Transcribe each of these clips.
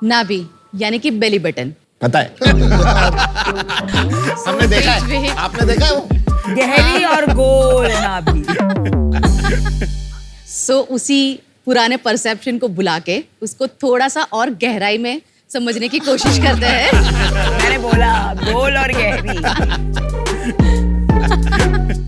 नाभि यानी कि बेली बटन। पता है हमने देखा है, आपने देखा है वो गहरी और गोल नाभि। सो उसी पुराने परसेप्शन को भुला के उसको थोड़ा सा और गहराई में समझने की कोशिश करते हैं। मैंने बोला गोल और गहरी।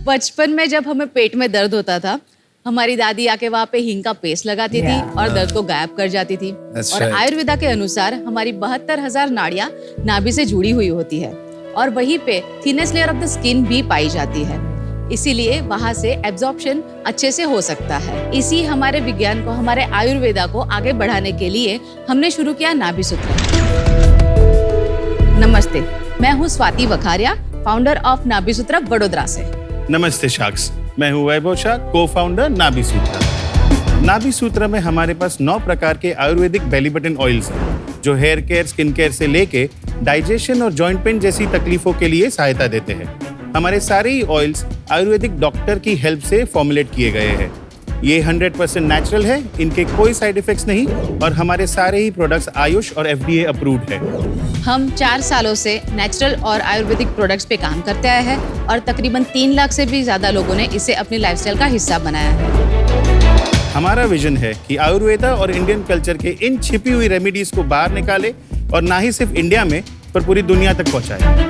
बचपन में जब हमें पेट में दर्द होता था, हमारी दादी आके वहाँ पे हींग का पेस्ट लगाती थी और दर्द को गायब कर जाती थी। और आयुर्वेदा के अनुसार हमारी 72,000 नाड़ियाँ नाभि से जुड़ी हुई होती है और वहीं पे thinnest layer of the skin भी पाई जाती है, इसीलिए वहाँ से एब्जॉर्प्शन अच्छे से हो सकता है। इसी हमारे विज्ञान को, हमारे आयुर्वेदा को आगे बढ़ाने के लिए हमने शुरू किया नाभि सूत्र। नमस्ते, मैं हूँ स्वाति वखारिया, फाउंडर ऑफ नाभि सूत्र वडोदरा से। नमस्ते शाक्स, मैं हूँ वैभव शाह, को फाउंडर नाभि सूत्र। नाभि सूत्र में हमारे पास 9 प्रकार के आयुर्वेदिक बेली बटन ऑयल्स हैं जो हेयर केयर, स्किन केयर से लेके डाइजेशन और जॉइंट पेन जैसी तकलीफों के लिए सहायता देते हैं। हमारे सारे ही ऑयल्स आयुर्वेदिक डॉक्टर की हेल्प से फॉर्मुलेट किए गए हैं। ये 100% नेचुरल है, इनके कोई साइड इफेक्ट्स नहीं और हमारे सारे ही प्रोडक्ट्स आयुष और FDA अप्रूव्ड है। हम 4 सालों से नेचुरल और आयुर्वेदिक प्रोडक्ट्स पे काम करते आए हैं और तकरीबन 3 लाख से भी ज्यादा लोगों ने इसे अपनी लाइफस्टाइल का हिस्सा बनाया है। हमारा विजन है कि आयुर्वेदा और इंडियन कल्चर के इन छिपी हुई रेमेडीज को बाहर निकाले और ना ही सिर्फ इंडिया में पर पूरी दुनिया तक पहुंचाए।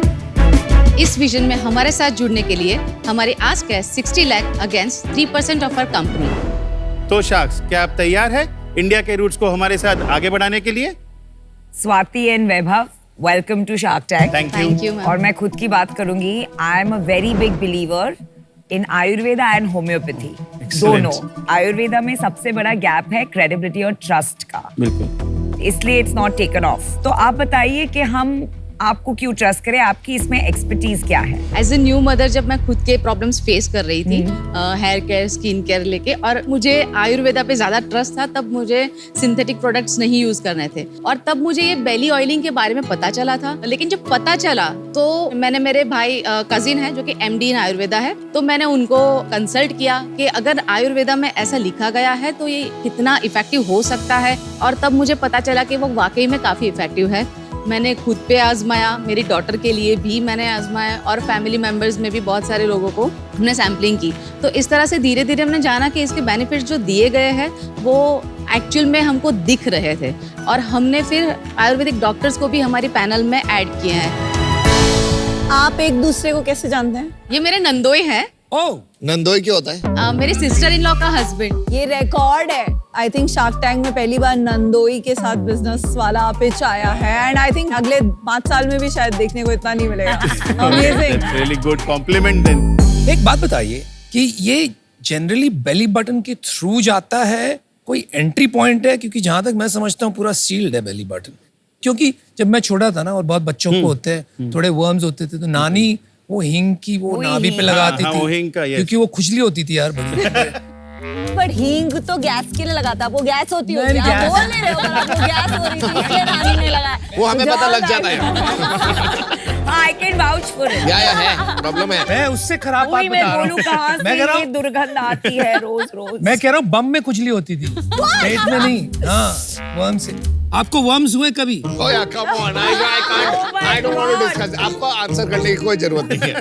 इस विजन में हमारे साथ जुड़ने के लिए हमारी आस्क है 60 lakh against 3% of our company. तो शाक्स, क्या आप तैयार है इंडिया के रूट्स को हमारे साथ आगे बढ़ाने के लिए? Swati and Vaibhav, welcome to Shark Tank. Thank you. और मैं खुद की बात करूंगी, I am a very big believer in Ayurveda and homeopathy. दोनों। आयुर्वेदा में सबसे बड़ा गैप है क्रेडिबिलिटी और ट्रस्ट का, बिल्कुल, इसलिए इट्स नॉट टेकन ऑफ। तो आप बताइए कि हम आपको क्यों ट्रस्ट करें, आपकी इसमें एक्सपर्टीज क्या है? एज ए न्यू मदर जब मैं खुद के प्रॉब्लम्स फेस कर रही थी हेयर केयर, स्किन केयर लेके, और मुझे आयुर्वेदा पे ज्यादा ट्रस्ट था, तब मुझे सिंथेटिक प्रोडक्ट्स नहीं यूज करने थे और तब मुझे ये बेली ऑयलिंग के बारे में पता चला था। लेकिन जब पता चला तो मैंने, मेरे भाई कजिन है जो कि MD इन आयुर्वेदा है, तो मैंने उनको कंसल्ट किया कि अगर आयुर्वेदा में ऐसा लिखा गया है तो ये कितना इफेक्टिव हो सकता है, और तब मुझे पता चला कि वो वाकई में काफी इफेक्टिव है। मैंने खुद पे आजमाया, मेरी डॉटर के लिए भी मैंने आजमाया और फैमिली मेंबर्स में भी बहुत सारे लोगों को हमने सैम्पलिंग की। तो इस तरह से धीरे धीरे हमने जाना कि इसके बेनिफिट्स जो दिए गए हैं वो एक्चुअल में हमको दिख रहे थे और हमने फिर आयुर्वेदिक डॉक्टर्स को भी हमारी पैनल में ऐड किए हैं। आप एक दूसरे को कैसे जानते हैं? ये मेरे नंदोई हैं। ओह, नंदोई क्या होता है? मेरी सिस्टर इन लॉ का हस्बैंड। ये रिकॉर्ड है। आई थिंक शार्क टैंक में पहली बार नंदोई के साथ बिजनेस वाला पिच आया है एंड आई थिंक अगले 5 साल में भी शायद देखने को इतना नहीं मिलेगा। Amazing, really good compliment then. एक बात बताइए कि ये जनरली बेली बटन के थ्रू जाता है, कोई एंट्री पॉइंट है? क्योंकि जहां तक मैं समझता हूँ पूरा सील्ड है बेली बटन। क्योंकि जब मैं छोटा था ना, और बहुत बच्चों को होते हैं, थोड़े वर्म्स होते थे, तो नानी वो हींग की वो नाभि पे लगाती हाँ, वो थी, हींग का, yes। क्योंकि वो खुजली होती थी यार बड़ी। पर हींग तो गैस के लिए लगाता है, वो गैस होती होगी। नहीं, आप गैस। बोल नहीं रहे हो, पर आपको गैस हो रही थी इसलिए नानी ने लगाया। वो हमें पता लग जाता है। I can vouch for it. या है, प्रॉब्लम है। मैं उससे खराब बात वही मैं बता रहा बोलूं, कहाँ हूँ। मैं से कह रहा ये हूँ, दुर्गंध आती है रोज रोज। मैं कह रहा हूँ बम में खुजली होती थी, पेट में नहीं। हाँ, वर्म से। आपको वर्म्स हुए कभी? Oh yeah, come on, I don't want to discuss. आपको आंसर करने की कोई जरूरत नहीं है।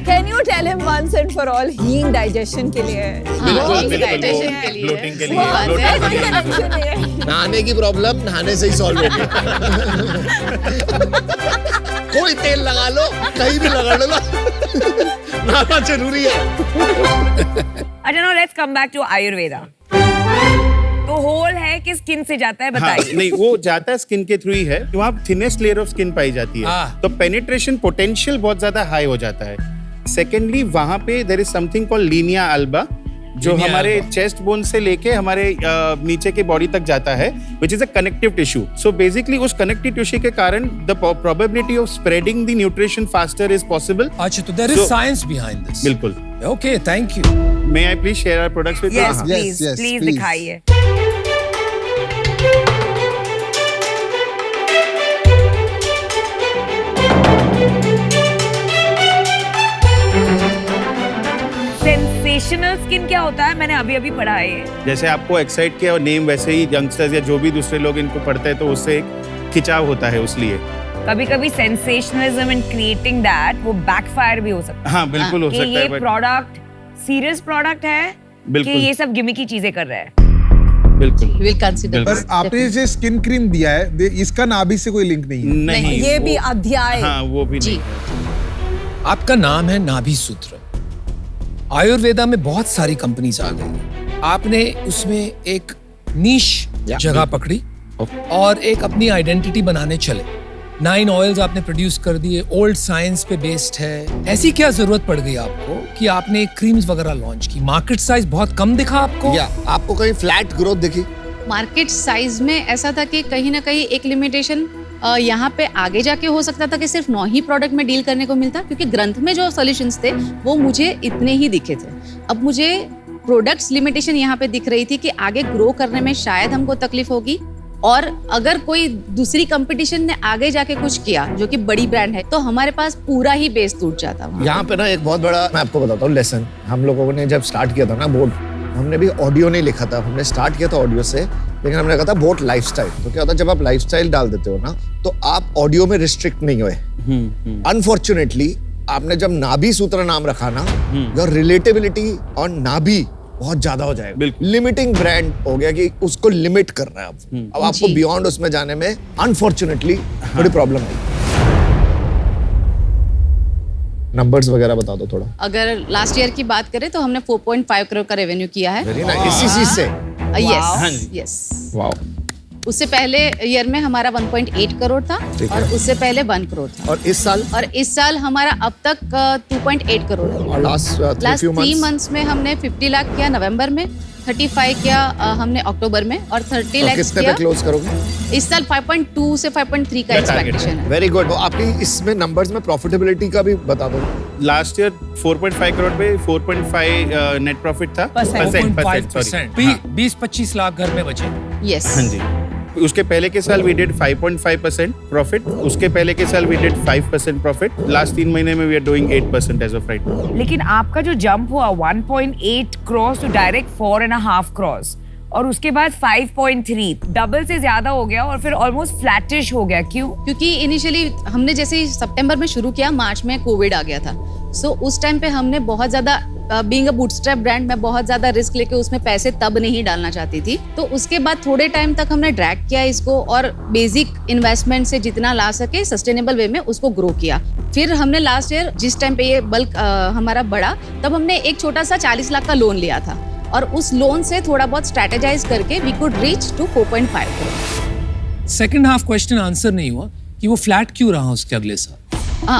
Can you tell him once and for all, हींग डाइजेशन के लिए है? बिल्कुल, डाइजेशन के लिए, bloating के वो लिए, बात bloating है। के लिए। Connection है। नहाने की प्रॉब्लम नहाने से ही सॉल्व होगी। कोई तेल लगा लो, कहीं भी लगा लो, नहाना जरूरी है। अच्छा, now let's come back to Ayurveda. तो होल है कि स्किन से जाता है, हाँ, बताइए। नहीं, वो जाता है स्किन के थ्रू ही है। वहाँ थिनेस्ट लेयर ऑफ स्किन पाई जाती है, तो पेनिट्रेशन पोटेंशियल बहुत ज्यादा हाई हो जाता है। सेकेंडली, वहाँ पे there is something called linea alba, जो Linea हमारे alba। चेस्ट बोन से लेके हमारे नीचे के बॉडी तक जाता है, which is a connective tissue. So basically उस कनेक्टिव टिश्यू के कारण the probability of spreading the nutrition faster is possible. अच्छा, तो there is science behind this. बिल्कुल। Okay, thank you. May I please share our products with yes you? Please, yes, please please. दिखाइए। Sensational skin क्या होता है? मैंने अभी अभी पढ़ा है ये। जैसे आपको एक्साइट किया और नेम, वैसे ही यंगस्टर्स या जो भी दूसरे लोग इनको पढ़ते हैं तो उससे एक खिंचाव होता है, उसलिए। कभी कभी सेंसेशनलिज्म इन क्रिएटिंग दैट वो बैकफायर भी हो सकता है। हाँ बिल्कुल हो कि सकता ये है, but प्रोडक्ट सीरियस प्रोडक्ट है कि बिल्कुल। ये सब गिमिकी चीजें कर रहा है। बिल्कुल विल कंसीडर। पर आपने जैसे स्किन क्रीम दिया है, इसका नाभि से कोई लिंक नहीं है। नहीं, ये भी वो- अध्याय। हाँ वो भी जी। नहीं। आपका नाम है नाभि सूत्र। आयुर्वेदा में बहुत सारी कंपनीज आ गई, आपने उसमें एक नीश जगह पकड़ी और एक अपनी आइडेंटिटी बनाने चले। 9 ऑयल्स आपने प्रोड्यूस कर दिए, ओल्ड साइंस पे बेस्ड है। ऐसी क्या जरूरत पड़ गई आपको कि आपने क्रीम्स वगैरह लॉन्च की? मार्केट साइज बहुत कम दिखा आपको? या आपको कहीं फ्लैट ग्रोथ दिखी? मार्केट साइज में ऐसा था कि कहीं ना कहीं एक लिमिटेशन यहाँ पे आगे जाके हो सकता था कि सिर्फ 9 ही प्रोडक्ट में डील करने को मिलता, क्योंकि ग्रंथ में जो सॉल्यूशंस थे वो मुझे इतने ही दिखे थे। अब मुझे प्रोडक्ट्स लिमिटेशन यहाँ पे दिख रही थी कि आगे ग्रो करने में शायद हमको तकलीफ होगी, और अगर कोई दूसरी कंपटीशन ने आगे जाके कुछ किया जो कि बड़ी ब्रांड है तो हमारे पास पूरा ही बेस टूट जाता वहाँ। यहाँ पे ना एक बहुत बड़ा मैं आपको बताता हूँ लेसन। हम लोगों ने जब स्टार्ट किया था ना बोट, हमने भी ऑडियो नहीं लिखा था, हमने स्टार्ट किया था ऑडियो से, लेकिन हमने कहा था बोट लाइफस्टाइल। तो क्या होता है, जब आप लाइफस्टाइल डाल देते हो ना तो आप ऑडियो में रिस्ट्रिक्ट नहीं हुए। अनफॉर्चुनेटली आपने जब नाभि सूत्र नाम रखा ना, योर रिलेटेबिलिटी ऑन नाभि बहुत ज्यादा हो जाएगा। बिल्कुल। लिमिटिंग ब्रांड हो गया कि उसको लिमिट कर रहा है अब आपको जी। बियॉन्ड उसमें जाने में अनफॉर्चुनेटली थोड़ी प्रॉब्लम आई। नंबर्स वगैरह बता दो थोड़ा। अगर लास्ट ईयर की बात करें तो हमने 4.5 करोड़ का रेवेन्यू किया है। Very nice. इसी चीज से हाँ यस जी। यस। वाओ। उससे पहले ईयर में हमारा 1.8 करोड़ था ठीक है। और उससे पहले 1 करोड़ था, और इस साल और इस साल हमारा अब तक 2.8 करोड़ है। और last last few 3 months months में हमने 50 लाख किया नवंबर में, 35 किया हमने अक्टूबर में, और 30 तो लाख कितने किया पे क्लोज करोगे? इस साल 5.2 से 5.3 का का target एक्सपेक्टेशन है। Very good. तो आपकी इसमें नंबर्स में प्रॉफिटेबिलिटी का भी बता दो। लास्ट ईयर 4.5 करोड़ पे 4.5 नेट प्रॉफिट था। Percent. 4.5%। 20-25 लाख घर में बचे। यस। हाँ जी। उसके पहले के साल वी डिड 5.5% प्रॉफिट, उसके पहले के साल वी डिड 5% प्रॉफिट। लास्ट 3 महीने में we are doing 8% as of right now. लेकिन आपका जो जंप हुआ 1.8 क्रॉस टू डायरेक्ट 4.5 क्रॉस और उसके बाद 5.3, डबल से ज्यादा हो गया और फिर ऑलमोस्ट फ्लैटिश हो गया। क्यों? क्योंकि इनिशियली हमने जैसे ही सितंबर में शुरू किया, मार्च में कोविड आ गया था। सो उस टाइम पे हमने बहुत ज्यादा बीइंग अ बूटस्ट्रैप ब्रांड में बहुत ज्यादा रिस्क लेके उसमें पैसे तब नहीं डालना चाहती थी। तो उसके बाद थोड़े टाइम तक हमने ड्रैग किया इसको और बेसिक इन्वेस्टमेंट से जितना ला सके सस्टेनेबल वे में उसको ग्रो किया। फिर हमने लास्ट ईयर जिस टाइम पे ये बल्क हमारा बढ़ा, तब हमने एक छोटा सा 40 लाख का लोन लिया था और उस लोन से थोड़ा बहुत स्ट्रेटेजाइज करके we could reach to 4.5 crore. Second half question answer नहीं हुआ कि वो फ्लैट क्यों रहा उसके अगले साल?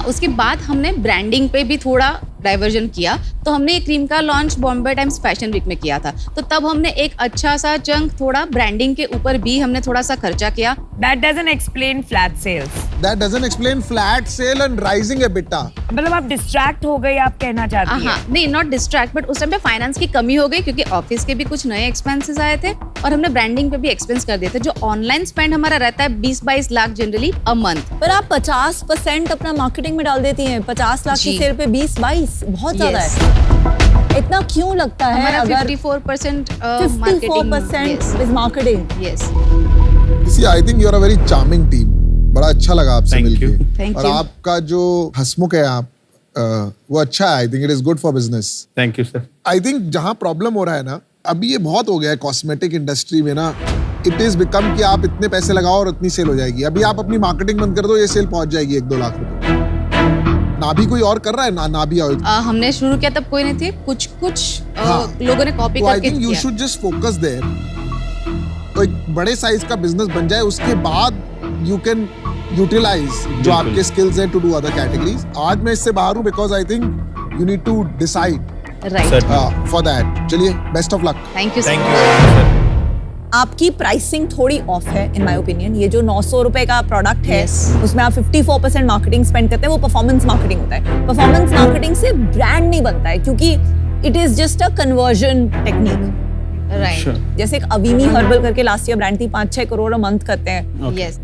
उसके बाद हमने ब्रांडिंग पे भी थोड़ा डाइवर्जन किया। तो हमने ये क्रीम का launch Bombay Times Fashion Week में किया था, तो तब हमने एक अच्छा सा चंक थोड़ा ब्रांडिंग के ऊपर भी हमने थोड़ा सा खर्चा किया। That doesn't explain flat sales. That doesn't explain flat sale and rising EBITDA. मतलब आप डिस्ट्रैक्ट हो गए, आप कहना चाहती हैं? हाँ, नहीं नॉट डिस्ट्रैक्ट, बट उस टाइम पे फाइनेंस की कमी हो गई क्योंकि ऑफिस के भी कुछ नए एक्सपेंसेस आए थे और हमने ब्रांडिंग पे भी एक्सपेंस कर दिए थे। जो ऑनलाइन स्पेंड हमारा रहता है 20-22 लाख जनरली अ मंथ। पर आप 50% अपना मार्केटिंग में डाल देती हैं। 50 लाख की जी। सेल पे 20-22 बहुत ज्यादा Yes. है। इतना क्यों लगता है? हमारा अगर 54% 54% is marketing. Yes. See, I think you're a very charming team. बड़ा अच्छा लगा आपसे Thank मिलके। you. Thank और you. आपका जो हंसमुख है आप वो अच्छा है। I think it is good for business. Thank you sir. I think जहाँ प्रॉब्लम हो रहा है ना, अभी ये बहुत हो गया है कॉस्मेटिक इंडस्ट्री में ना, इट इज बिकम कि आप इतने पैसे लगाओ और उतनी सेल हो जाएगी। अभी आप अपनी मार्केटिंग बंद कर दो, ये सेल पहुंच जाएगी 1-2 लाख रुपए। नाभि कोई और कर रहा है ना? नाभि ऑयल हमने शुरू किया तब कोई नहीं थे, कुछ हाँ। लोगों ने कॉपी तो आई करके थिंक यू किया। Should just focus there. तो एक बड़े साइज का बिजनेस बन जाए, उसके बाद यू कैन यूटिलाइज जो बिल्कुल। आपके स्किल्स हैं टू डू अदर कैटेगरीज। आज मैं इससे बाहर हूँ because I think you need to decide right. For that. चलिए, best of luck. Thank you so thank much. You sir. आपकी प्राइसिंग थोड़ी ऑफ है इन माय ओपिनियन। ये जो 900 रुपए का प्रोडक्ट है, Yes. उसमें आप 54% मार्केटिंग स्पेंड करते हैं, वो परफॉर्मेंस मार्केटिंग होता है। परफॉर्मेंस मार्केटिंग से ब्रांड नहीं बनता है क्योंकि it is just a conversion technique. Right. जैसे एक अवीनी हर्बल करके लास्ट ईयर ब्रांड थी, 5-6 करोड़ अ मंथ करते हैं। यस।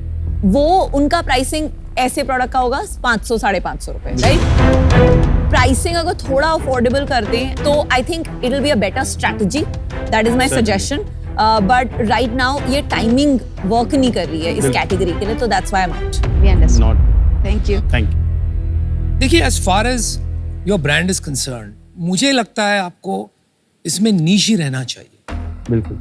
वो उनका प्राइसिंग ऐसे प्रोडक्ट का होगा 500-550 रुपए, राइट? प्राइसिंग अगर थोड़ा अफोर्डेबल कर दें तो I think it will be a better strategy. That is my suggestion. But right now ये टाइमिंग वर्क नहीं कर रही है इस कैटेगरी के लिए, तो that's why I am out. We understand. Not thank you. Thank you. देखिए, as far as your brand is concern, मुझे लगता है आपको इसमें नीश ही रहना चाहिए. बिल्कुल.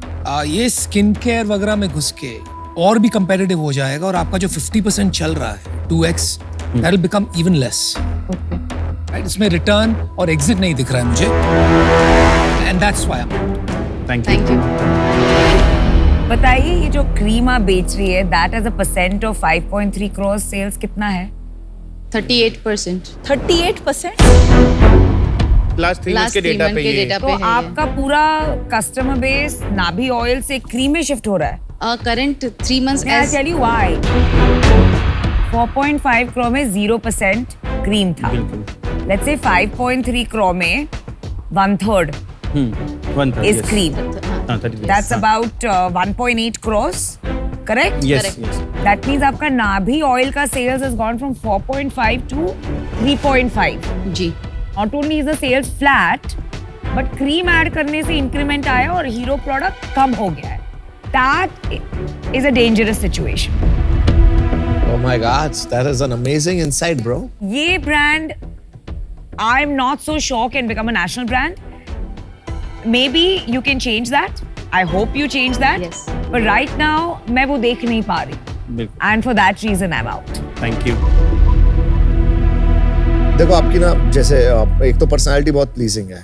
ये स्किन केयर वगैरह में घुस के और भी कंपेटिटिव हो जाएगा और आपका जो 50% चल रहा है 2x that will become even less. Right, इसमें रिटर्न और एग्जिट नहीं दिख रहा है मुझे, and that's why I am out. Thank you. Thank you. बताइए, ये जो क्रीम आप बेच रही है, that as a percent of 5.3 crore sales कितना है? 38%. 38%. लास्ट 3 मंथ्स के डेटा पे ये. डेटा तो पे है. आपका पूरा कस्टमर बेस नाभि ऑयल से क्रीम में शिफ्ट हो रहा है. Current 3 months May I as tell you why? 4.5 crore में 0% क्रीम था. बिल्कुल. Let's say 5.3 crore में 1/3 1/3 is cream. हाँ, 30. That's about 1.8 crores. Correct? Yes, correct. yes. That means आपका नाभि ऑयल का sales has gone from 4.5 to 3.5. Ji. Not only is the sales flat, but cream add करने से increment आया और hero product कम हो गया है. That is a dangerous situation. Oh my God, that is an amazing insight, bro. ये brand, I'm not so sure can become a national brand. Maybe you can change that. I hope you change that. Yes. But right now, मैं वो देख नहीं पा रही. बिल्कुल. And for that reason, I'm out. Thank you. देखो आपकी ना जैसे एक तो पर्सनालिटी बहुत प्लीजिंग है,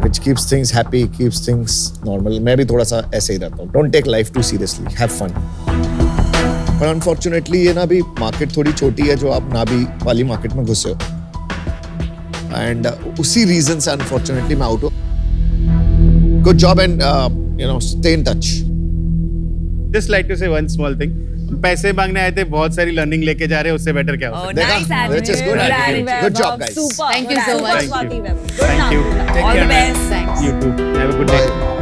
which keeps things happy, keeps things normal. मैं भी थोड़ा सा ऐसे ही रहता हूँ. Don't take life too seriously. Have fun. पर अनफॉर्चुनेटली ये ना भी मार्केट थोड़ी छोटी है जो आप नाभि वाली मार्केट में घुसे हो, एंड उसी रीजन से अनफॉर्चुनेटली मैं आउट हूँ. Good job and stay in touch. Just like to say one small thing. पैसे मांगने आए थे, बहुत सारी लर्निंग लेके जा रहे हैं, उससे बेटर क्या हो Oh, सकता है? nice देखा? Which is good attitude. attitude. Good job, guys. Super. Thank you so much. Thank you. Thank you. All the best. Thanks. You too. Have a good day. Bye.